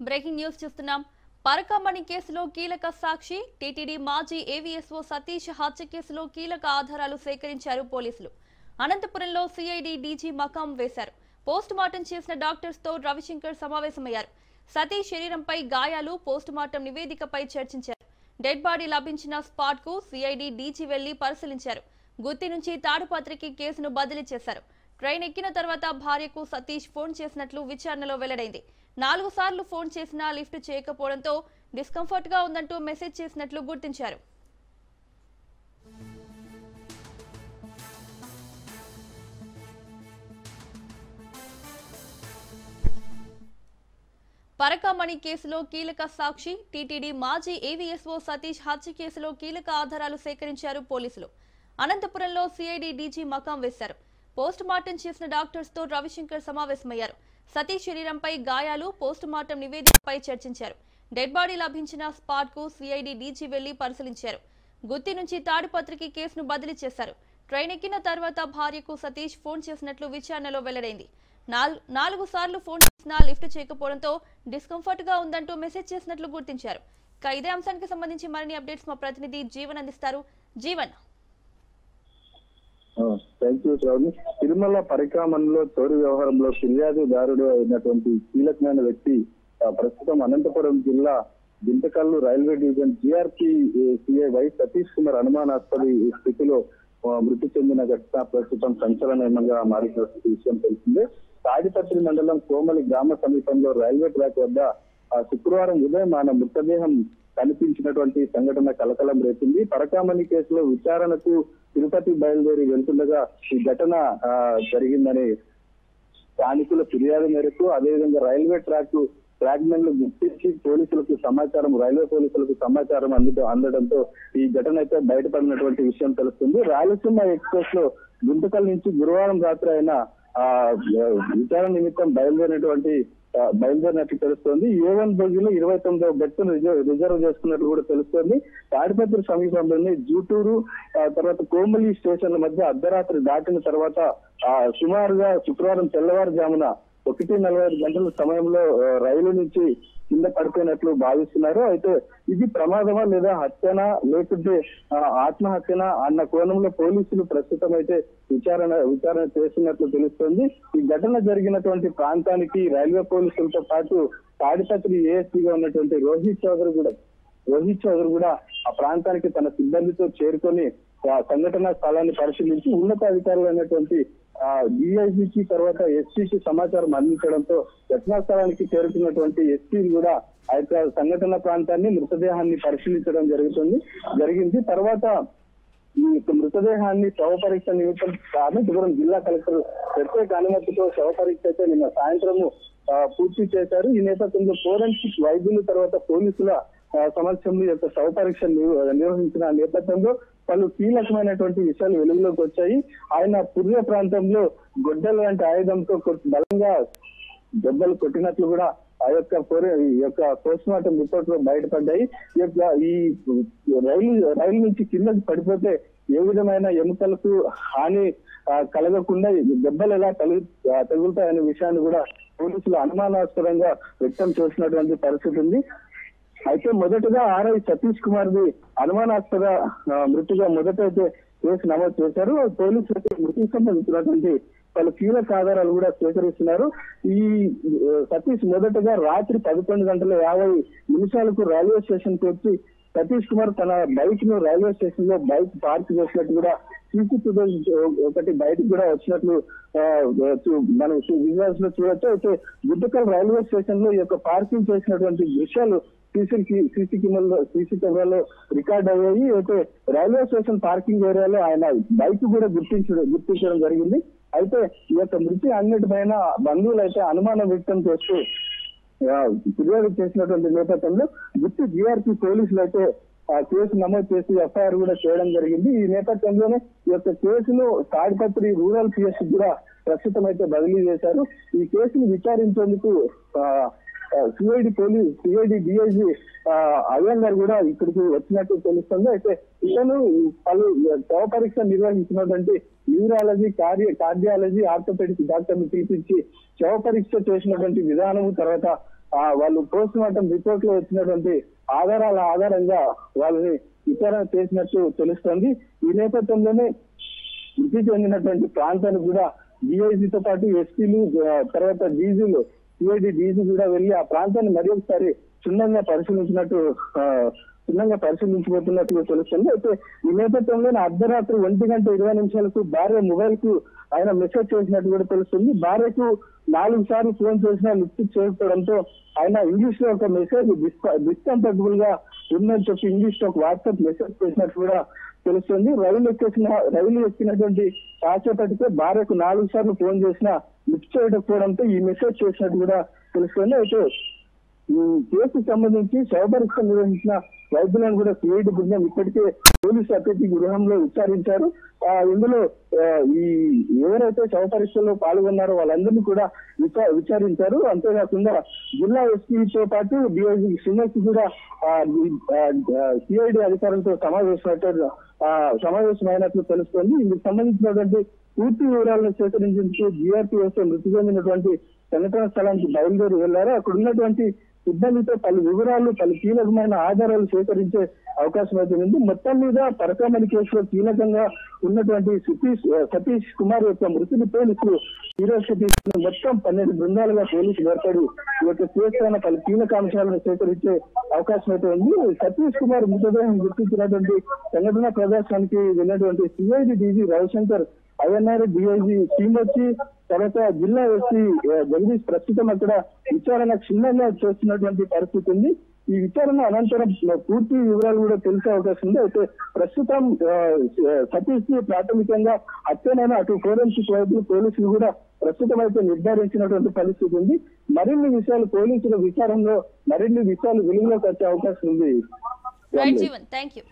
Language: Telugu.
బ్రేకింగ్ న్యూస్ చూస్తున్నాం. పరకామణి కేసులో కీలక సాక్షి టీటీడీ మాజీ ఏవీఎస్ఓ సతీష్ హత్య కేసులో కీలక ఆధారాలు సేకరించారు పోలీసులు. అనంతపురంలో సిఐడి డీజీ మకాం వేశారు. పోస్ట్ మార్టం చేసిన డాక్టర్స్ తో రవిశంకర్ సమావేశమయ్యారు. సతీష్ శరీరంపై గాయాలు, పోస్ట్ మార్టం నివేదికపై చర్చించారు. డెడ్ బాడీ లభించిన స్పాట్ కు సిఐడి డీజీ వెళ్లి పరిశీలించారు. గుత్తి నుంచి తాడిపత్రికి కేసును బదిలీ చేశారు. ట్రైన్ ఎక్కిన తర్వాత భార్యకు సతీష్ ఫోన్ చేసినట్లు విచారణలో వెల్లడైంది. 4 సార్లు ఫోన్ చేసినా లిఫ్ట్ చేయకపోవడంతో డిస్కంఫర్ట్ గా ఉందంటూ మెసేజ్ చేసినట్లు గుర్తించారు. పరకామణి కేసులో కీలక సాక్షి టీటీడీ మాజీ ఏవీఎస్ఓ సతీష్ హత్య కేసులో కీలక ఆధారాలు సేకరించారు పోలీసులు. అనంతపురంలో సిఐడి డీజీ మకాం వేశారు. పోస్ట్ మార్టం చేసిన డాక్టర్స్ తో రవిశంకర్ సమావేశమయ్యారు. సతీష్ శరీరంపై గాయాలు, పోస్ట్ మార్టం నివేదికపై చర్చించారు. డెడ్ బాడీ లభించిన స్పాట్ కు సిఐడి డీజీ వెళ్లి పరిశీలించారు. గుత్తి నుంచి తాడిపత్రికి కేసును బదిలీ చేశారు. ట్రైన్ ఎక్కిన తర్వాత భార్యకు సతీష్ ఫోన్ చేసినట్లు విచారణలో వెల్లడైంది. 4 సార్లు ఫోన్ చేసినా లిఫ్ట్ చేయకపోవడంతో డిస్కంఫర్ట్ గా ఉందంటూ మెసేజ్ చేసినట్లు గుర్తించారు. ఇక ఇదే అంశానికి సంబంధించి మరిన్ని అప్డేట్స్ మా ప్రతినిధి జీవన్ అందిస్తారు. జీవన్. తిరుమల పరిక్రమణలో చోరీ వ్యవహారంలో ఫిర్యాదుదారుడు అయినటువంటి కీలకమైన వ్యక్తి ప్రస్తుతం అనంతపురం జిల్లా దింతకల్లు railway division GRP CI Y Satish Kumar అనుమానాస్పద స్థితిలో మృతి చెందిన ఘటన ప్రస్తుతం సంచలనంగా మారినటువంటి విషయం తెలిసిందే. తాడిపత్రి మండలం కోమలి గ్రామ సమీపంలో రైల్వే ట్రాక్ వద్ద శుక్రవారం ఉదయం ఆయన మృతదేహం కనిపించినటువంటి సంఘటన కలకలం రేపింది. పరకామణి కేసులో విచారణకు తిరుపతి బయలుదేరి వెళ్తుండగా ఈ ఘటన జరిగిందని స్థానికుల ఫిర్యాదు మేరకు, అదేవిధంగా రైల్వే ట్రాక్మెన్లు గుర్తించి రైల్వే పోలీసులకు సమాచారం అందడంతో ఈ ఘటన అయితే బయటపడినటువంటి విషయం తెలుస్తుంది. రాయలసీమ ఎక్స్ప్రెస్ లో గుంతకల్ నుంచి గురువారం రాత్రి అయిన విచారణ నిమిత్తం బయలుదేరినట్లు తెలుస్తోంది. A1 బోగిలో 29వ బెర్త్ను రిజర్వ్ చేసుకున్నట్లు కూడా తెలుస్తోంది. తాడిపత్రి సమీపంలోని జూటూరు తర్వాత కోమలి స్టేషన్ల మధ్య అర్ధరాత్రి దాటిన తర్వాత సుమారుగా శుక్రవారం తెల్లవారుజామున 1:45 గంటల సమయంలో రైలు నుంచి కింద పడిపోయినట్లు భావిస్తున్నారు. అయితే ఇది ప్రమాదమా లేదా హత్యనా లేకుంటే ఆత్మహత్యనా అన్న కోణంలో పోలీసులు ప్రస్తుతం అయితే విచారణ చేస్తున్నట్లు తెలుస్తోంది. ఈ ఘటన జరిగినటువంటి ప్రాంతానికి రైల్వే పోలీసులతో పాటు తాడిపత్రి ఏఎస్పీగా ఉన్నటువంటి రోహిత్ చౌదరి కూడా ఆ ప్రాంతానికి తన సిబ్బందితో చేరుకొని సంఘటనా స్థలాన్ని పరిశీలించి ఉన్నతాధికారులు అయినటువంటి డిఐజీకి తర్వాత ఎస్పీకి సమాచారం అందించడంతో ఘటనా స్థలానికి చేరుకున్నటువంటి ఎస్పీ కూడా ఆ యొక్క సంఘటన ప్రాంతాన్ని మృతదేహాన్ని పరిశీలించడం జరిగింది. తర్వాత ఈ యొక్క మృతదేహాన్ని శవ పరీక్ష నిమిత్తం అనంతపురం జిల్లా కలెక్టర్ ప్రత్యేక అనుమతితో శవ పరీక్ష అయితే నిన్న సాయంత్రము పూర్తి చేశారు. ఈ నేపథ్యంలో ఫోరెన్సిక్ వైద్యులు తర్వాత పోలీసుల సమక్షంలో యొక్క శవ పరీక్ష నిర్వహించిన నేపథ్యంలో పలు కీలకమైనటువంటి విషయాలు వెలుగులోకి వచ్చాయి. ఆయన పుర్య ప్రాంతంలో గొడ్డలు లాంటి ఆయుధంతో బలంగా దెబ్బలు కొట్టినట్లు కూడా ఆ యొక్క పోస్ట్ మార్టం రిపోర్ట్ లో బయటపడ్డాయి. ఈ రైలు నుంచి కిందకి పడిపోతే ఏ విధమైన ఎముకలకు హాని కలగకుండా దెబ్బలు ఎలా తగులుతాయనే విషయాన్ని కూడా పోలీసులు అనుమానాస్పదంగా వ్యక్తం చేసినటువంటి పరిస్థితి ఉంది. అయితే మొదటగా ఆర్ఐ సతీష్ కుమార్ ది అనుమానాస్పద మృతిగా మొదటైతే కేసు నమోదు చేశారు. పోలీసులు అయితే మృతికి సంబంధించినటువంటి పలు కీలక ఆధారాలు కూడా సేకరిస్తున్నారు. ఈ సతీష్ మొదటగా రాత్రి 11:50 రైల్వే స్టేషన్ కు వచ్చి సతీష్ కుమార్ తన బైక్ ను రైల్వే స్టేషన్ లో బైక్ పార్క్ చేసినట్టు కూడా సీసీటీవీ ఒకటి బయటకు కూడా వచ్చినట్లు మనం విజువల్స్ లో చూడొచ్చు. అయితే గుంతకల్ రైల్వే స్టేషన్ లో ఈ యొక్క పార్కింగ్ చేసినటువంటి దృశ్యాలు సీసీ కెమెరాలో రికార్డ్ అయ్యాయి. అయితే రైల్వే స్టేషన్ పార్కింగ్ ఏరియాలో ఆయన బైక్ కూడా గుర్తించడం జరిగింది. అయితే ఈ యొక్క మృతి అన్నిటిపైన బంధువులు అయితే అనుమానం వ్యక్తం చేస్తూ ఫిర్యాదు చేసినటువంటి నేపథ్యంలో గుత్తి జిఆర్పి పోలీసులు అయితే కేసు నమోదు చేసి ఎఫ్ఐఆర్ కూడా చేయడం జరిగింది. ఈ నేపథ్యంలోనే ఈ యొక్క కేసును తాడిపత్రి రూరల్ పిఎస్ కూడా ప్రస్తుతం అయితే బదిలీ చేశారు. ఈ కేసును విచారించేందుకు సిఐడి డిఐజీ అయ్యంగార్ కూడా ఇక్కడికి వచ్చినట్టు తెలుస్తుంది. అయితే ఇతను పలు శవ పరీక్ష నిర్వహించినటువంటి న్యూరాలజీ, కార్డియాలజీ, ఆర్థోపెడిక్ డాక్టర్ని పిలిపించి శవ పరీక్ష చేసినటువంటి విధానము, తర్వాత వాళ్ళు పోస్ట్ మార్టం రిపోర్ట్ లో వచ్చినటువంటి ఆధారాల ఆధారంగా వాళ్ళని విచారణ చేసినట్టు తెలుస్తోంది. ఈ నేపథ్యంలోనే మృతి చెందినటువంటి ప్రాంతానికి కూడా డిఐజీతో పాటు ఎస్పీలు తర్వాత డీజీలు సిఐడి డీజీ కూడా వెళ్లి ఆ ప్రాంతాన్ని మరి ఒకసారి క్షుణ్ణంగా పరిశీలించబోతున్నట్లు తెలుస్తుంది. అయితే ఈ నేపథ్యంలోనే అర్ధరాత్రి 1:20 భార్య మొబైల్ కు ఆయన మెసేజ్ చేసినట్టు కూడా తెలుస్తుంది. భార్యకు 4 సార్లు ఫోన్ చేసినా లిఫ్ట్ చేయకపోవడంతో ఆయన ఇంగ్లీష్ లో ఒక మెసేజ్ డిస్కంఫర్టబుల్ గా ఉందని చెప్పి ఇంగ్లీష్ లో ఒక వాట్సాప్ మెసేజ్ చేసినట్టు కూడా తెలుస్తుంది. రైలు ఎక్కినటువంటి కాసేపటికే భార్యకు 4 సార్లు ఫోన్ చేసినా లిఫ్ట్ చేయకపోవడంతో ఈ మెసేజ్ చేసినట్టు కూడా తెలుస్తుంది. అయితే ఈ కేసుకు సంబంధించి శవపరీక్ష నిర్వహించిన వైద్యులను కూడా సిఐడి బృందం ఇప్పటికే పోలీసు అతిథి గృహంలో విచారించారు. ఇందులో ఈ ఎవరైతే శవపరీక్షలో పాల్గొన్నారో వాళ్ళందరినీ కూడా విచారించారు. అంతేకాకుండా జిల్లా ఎస్పీతో పాటు డిఐజీ శ్రీనివాస్ కూడా సిఐడి అధికారులతో సమావేశమైనట్లు తెలుస్తోంది. ఇందుకు సంబంధించినటువంటి పూర్తి వివరాలను సేకరించేందుకు జీఆర్పీఎస్ మృతి చెందినటువంటి సంఘటన స్థలానికి బయలుదేరి వెళ్లారు. అక్కడ ఉన్నటువంటి సిబ్బందితో పలు వివరాలు పలు కీలకమైన ఆధారాలు సేకరించే అవకాశం అయితే ఉంది. మొత్తం మీద పరకామణి కేసులో కీలకంగా ఉన్నటువంటి సతీష్ కుమార్ యొక్క మృతిని పోలీసులు సీరియస్ తీసుకుని మొత్తం 12 బృందాలుగా పోలీసులు ఏర్పడి ఈ యొక్క కేసులో పలు కీలక అంశాలను సేకరించే అవకాశం అయితే ఉంది. సతీష్ కుమార్ మృతదేహం గుర్తించినటువంటి సంఘటన ప్రదేశానికి వెళ్ళినటువంటి CID DG Ravishankar INR DIG Shrimati తర్వాత జిల్లా ఎస్పీ జగదీష్ ప్రస్తుతం అక్కడ విచారణ క్షుణ్ణంగా చేస్తున్నటువంటి పరిస్థితి ఉంది. ఈ విచారణ అనంతరం పూర్తి వివరాలు కూడా తెలిసే అవకాశం ఉంది. అయితే ప్రస్తుతం సతీష్ ని ప్రాథమికంగా హత్యనైనా అటు ఫోరెన్సిక్ వైద్యులు పోలీసులు కూడా ప్రస్తుతం అయితే నిర్ధారించినటువంటి పరిస్థితి ఉంది. మరిన్ని విషయాలు పోలీసుల విచారణలో మరిన్ని విషయాలు వెలుగులోకి వచ్చే అవకాశం ఉంది. Right Jeevan, thank you.